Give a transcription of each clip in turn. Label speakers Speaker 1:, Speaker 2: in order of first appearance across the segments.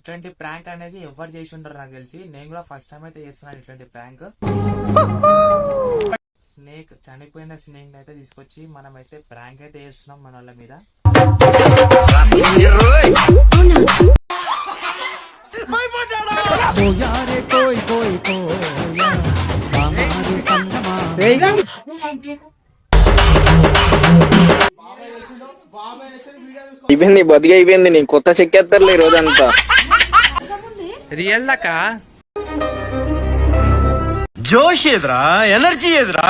Speaker 1: ఇట్లాంటి ప్రాంక్ అనేది ఎవరు చేసి ఉంటారు నాకు తెలిసి. నేను కూడా ఫస్ట్ టైం అయితే చేస్తున్నాను ఇట్లాంటి ప్రాంక్. స్నేక్, చనిపోయిన స్నేక్ అయితే తీసుకొచ్చి మనం అయితే ప్రాంక్ అయితే చేస్తున్నాం మన వాళ్ళ మీద.
Speaker 2: అయిపోయింది, బతికి అయిపోయింది. నీ కొత్త చెక్కేస్తారులే ఈ రోజంతా.
Speaker 1: రియల్ దాకా
Speaker 3: జోష్ ఎదురా, ఎనర్జీ ఎదురా.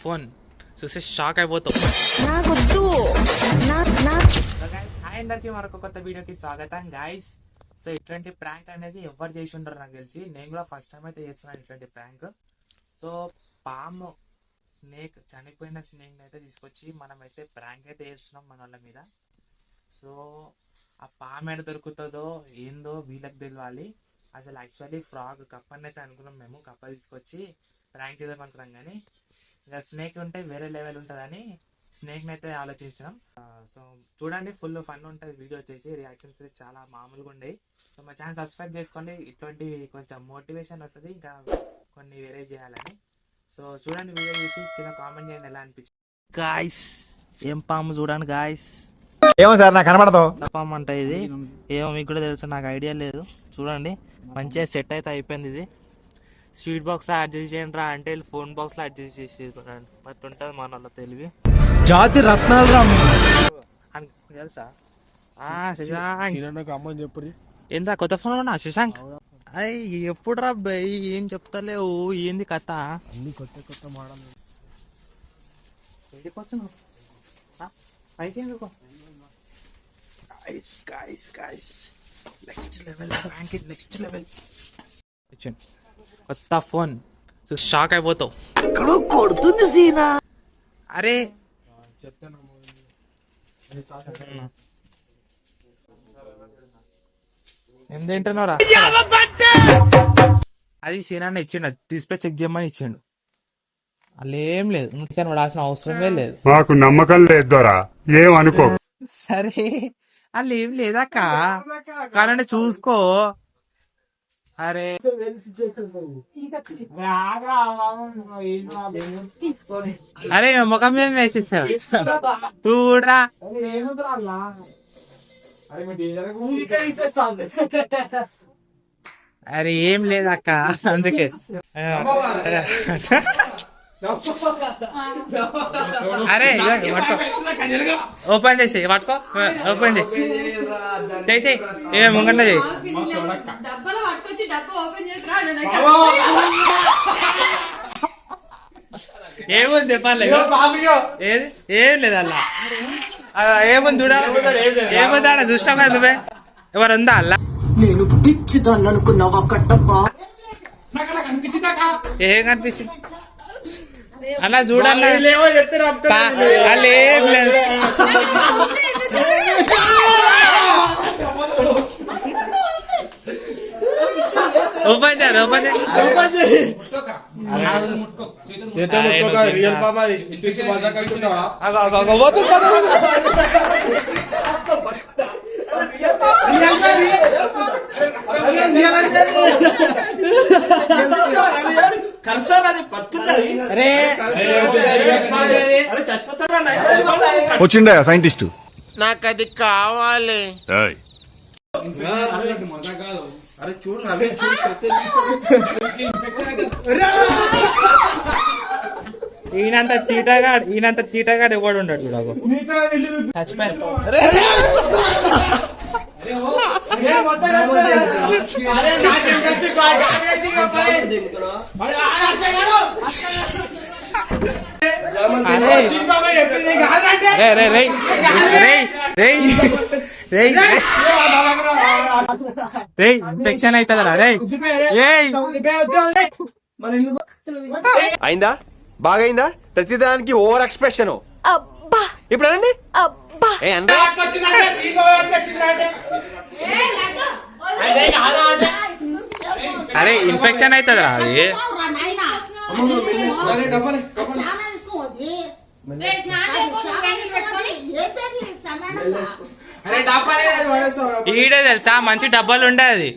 Speaker 1: ఫోన్ చూసి షాక్ అయిపోతావు. అందరికి మరొక కొత్త వీడియోకి స్వాగతం గాయస్. సో ఇట్లాంటి ప్రాంక్ అనేది ఎవరు చేసి ఉంటారు నాకు తెలిసి. నేను కూడా ఫస్ట్ టైం అయితే చేస్తున్నాను ఇట్లాంటి ప్రాంక్. సో పాము, స్నేక్, చనిపోయిన స్నేక్ అయితే తీసుకొచ్చి మనం అయితే ప్రాంక్ అయితే చేస్తున్నాం మన వాళ్ళ మీద. సో ఆ పాము ఎక్కడ దొరుకుతుందో ఏందో వీళ్ళకి తెలియాలి. అసలు యాక్చువల్లీ ఫ్రాగ్ కప్పని అయితే అనుకున్నాం మేము. కప్ప తీసుకొచ్చి ప్రాంక్ చేద్దాం అనుకున్నాం, కానీ ఇక స్నేక్ ఉంటే వేరే లెవెల్ ఉంటుందని స్నేక్ని అయితే ఆలోచించాం. సో చూడండి, ఫుల్ ఫన్ ఉంటుంది వీడియో వచ్చేసి. రియాక్షన్స్ చాలా మామూలుగా ఉండేవి. సో మా ఛానల్ సబ్స్క్రైబ్ చేసుకోండి, ఇటువంటి కొంచెం మోటివేషన్ వస్తుంది ఇంకా కొన్ని వేరే చేయాలని. సో చూడండి, వీడియో చూసి కింద కామెంట్ చేయండి ఎలా అనిపించింది. గాయస్ ఏం పాము చూడండి గాయస్.
Speaker 3: ఏమో సార్ నాకు కనబడదు.
Speaker 1: పాము అంటే ఇది ఏమో మీకు కూడా తెలుసు, నాకు ఐడియా లేదు. చూడండి మంచిగా సెట్ అయితే అయిపోయింది. ఇది స్వీట్ బాక్స్ లో అడ్జస్ట్ చేయండి రా అంటే ఫోన్ బాక్స్ లో అడ్జస్ట్ చేసి బట్ ఉంటుంది మన వాళ్ళ తెలివి.
Speaker 3: జాతి రత్నాలు రా
Speaker 1: తెలుసా శశాంక్
Speaker 3: అమ్మని చెప్పు.
Speaker 1: ఏందా కొత్త ఫోన్ ఉన్నా శశాంక్? అయ్యి ఎప్పుడు రా అబ్బాయి, ఏం చెప్తలేవు, ఏంది కథ?
Speaker 3: అన్ని కొత్త కొత్త మోడల్.
Speaker 1: నెక్స్ట్ లెవెల్ కొత్త ఫోన్ చూసి షాక్ అయిపోతావు.
Speaker 4: ఎక్కడో కొడుతుంది సీనా.
Speaker 1: అరే ఏం తింటున్నారా? అది సీనాన్ని ఇచ్చిండు, డిస్ప్లే చెక్ చేయమని ఇచ్చిండు. అలా ఏం లేదు, నువ్వు పడాల్సిన అవసరమే లేదు.
Speaker 5: మాకు నమ్మకం లేదు దొరా, ఏమనుకో.
Speaker 1: సరే అలా ఏం లేదక్క, కానీ చూసుకో. అరే అరే ముఖం మీద వేసేసావు చూడరా. అరే ఏం లేదక్క అందుకే. అరే ఓపెన్ చేసి పట్టుకో, ఓపెన్ చేసి ముంగంట చేయి. ఏముంది చెప్పాలి, ఏది ఏం లేదు అలా. ఏముంది చూడాలి, ఏముంది ఆడ చూసినావు కదా నువ్వే, ఎవరు ఉందా అలా?
Speaker 4: నేను పిచ్చిదాన్ని అనుకున్నావా కట్టప్పా?
Speaker 1: ఏం కనిపిస్తుంది అలా చూడాలి. ఏం లేదు ఓపెన్ చేయాలి, ఓపెన్
Speaker 3: వచ్చిండా సైంటిస్ట్?
Speaker 6: నాకు అది కావాలి.
Speaker 3: అరే చూడు,
Speaker 1: ఈయనంత తీటగాడు ఎవడు ఉండడు చూడకు. ఇన్ఫెక్షన్ అవుతుందా రే?
Speaker 3: అయిందా? బాగైందా? ప్రతిదానికి ఓవర్ ఎక్స్ప్రెషన్. ఇప్పుడు అనండి.
Speaker 1: అరే ఇన్ఫెక్షన్ అవుతుందా అది? ఈడే తెలుసా మంచి డబ్బాలు ఉండే అది.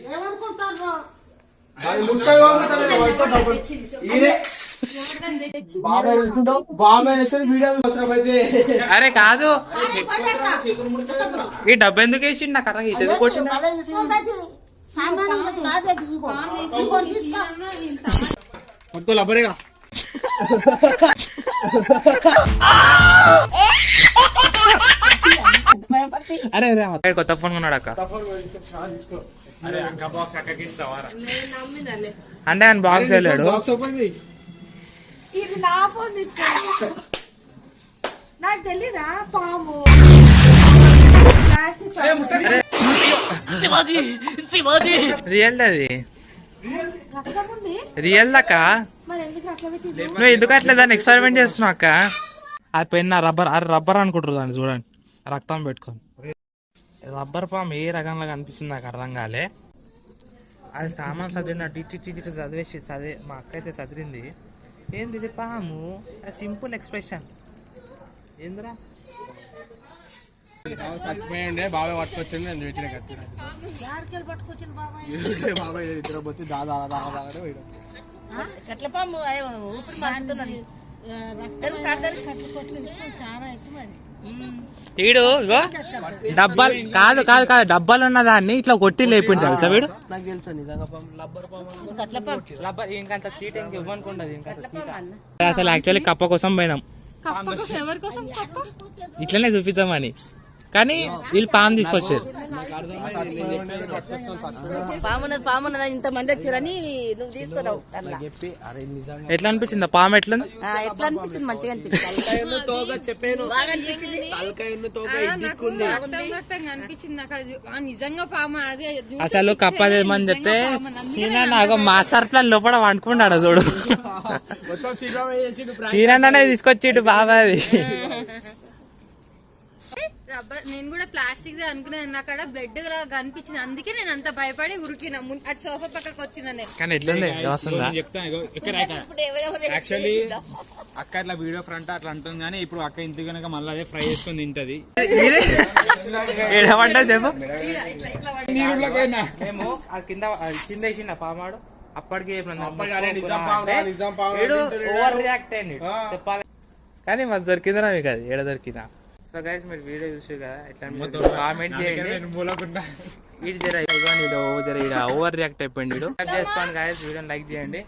Speaker 1: అరే కాదు, ఈ డబ్బా ఎందుకు వేసి నాకు అర్థం ఇటు కొట్టిన అరే అరే కొత్త ఫోన్ కొన్నాడు అక్క. అంటే ఆయన బాక్స్ వెళ్ళాడు.
Speaker 7: ఇది నా ఫోన్ తీసుకో, నాకు తెలీదా పాము ప్లాస్టిక్
Speaker 1: రియల్ అది,
Speaker 7: రక్తం ఉంది.
Speaker 1: రియల్ అక్క.
Speaker 7: మరి ఎందుకు అట్లా పెట్టి
Speaker 1: నువ్వు ఎందుకు అట్లా దాన్ని ఎక్స్పెరిమెంట్ చేస్తున్నావు అక్క? అది పెన్ రబ్బర్, అరే రబ్బర్ అనుకుంటారు దాన్ని. చూడండి రక్తం పెట్టుకొని రబ్బర్ పాము ఏ రకంగా కనిపిస్తుంది నాకు అర్థం కాలే. అది సామాన్ చదివినట్టు ఇటు చదివేసి మా అక్క అయితే చదివింది. ఏంది ఇది పాము? సింపుల్ ఎక్స్ప్రెషన్ ఏందిరా?
Speaker 8: చచ్చిపోయిండే బాబాయ్ పట్టుకొచ్చింది, నేను పెట్టిన కత్తి
Speaker 7: యాడికెళ్ళి పట్టుకొచ్చిన బాబాయ్?
Speaker 8: బాబాయ్ ఇద్దరు పోతే దాదా
Speaker 7: ఎట్ల పాము ఊపిరి మారుతున్నది.
Speaker 1: వీడు ఇగో డబ్బాలు కాదు కాదు కాదు డబ్బాలు ఉన్న దాన్ని ఇట్లా కొట్టి లేపిండు తెలుసా వీడు.
Speaker 8: నాకు తెలుసా నిజంగా
Speaker 1: రబ్బర్ ఇంకంత తీట ఇంకివ్వనుకుండదు. అసలు యాక్చువల్లీ కప్ప కోసం పోయినాం, ఇట్లనే చూపిద్దామని. కానీ వీళ్ళు పాము తీసుకొచ్చారు.
Speaker 7: పామున్నది ఇంతమంది వచ్చారని నువ్వు తీసుకున్నావు.
Speaker 1: ఎట్లా అనిపించింది పాము? ఎట్లుంది?
Speaker 7: ఎట్లా అనిపించింది? మంచిగా అనిపించింది. బాగా అనిపించింది.
Speaker 1: అసలు కప్పదేమని చెప్తే సీనా నాకు మాస్టర్ ప్లాన్ లోపల వండుకున్నాడు చూడు. సీనానే తీసుకొచ్చిండు బాబా అది.
Speaker 9: రబ్బర్ నేను కూడా ప్లాస్టిక్ అనుకున్నాను, నాకు అక్కడ బ్లడ్ కనిపించింది, అందుకే నేను అంత భయపడి ఉరికిన అటు సోఫా పక్కకు వచ్చిన. నేను
Speaker 1: కానీ ఎట్లుంది
Speaker 8: యాక్చువల్లీ అక్క ఇట్లా వీడియో ఫ్రంట్ అట్లా అంటుంది, కానీ ఇప్పుడు అక్క ఇంటికి కనుక మళ్ళీ అదే ఫ్రై చేసుకొని తింటది.
Speaker 1: మేము కింద కింద వేసిండ పామాడు అప్పటికి ఓవర్ రియాక్ట్ అయింది చెప్పాలి. కానీ మాకు దొరికిందిరా మీకు అది ఏడ దొరికిందా? సో గైస్ మీరు వీడియో చూసి కదా ఎట్లా కామెంట్ చేయండి. ఓవర్ రియాక్ట్ అయిపోయింది. చేసుకోండి గైస్, వీడియోని లైక్ చేయండి.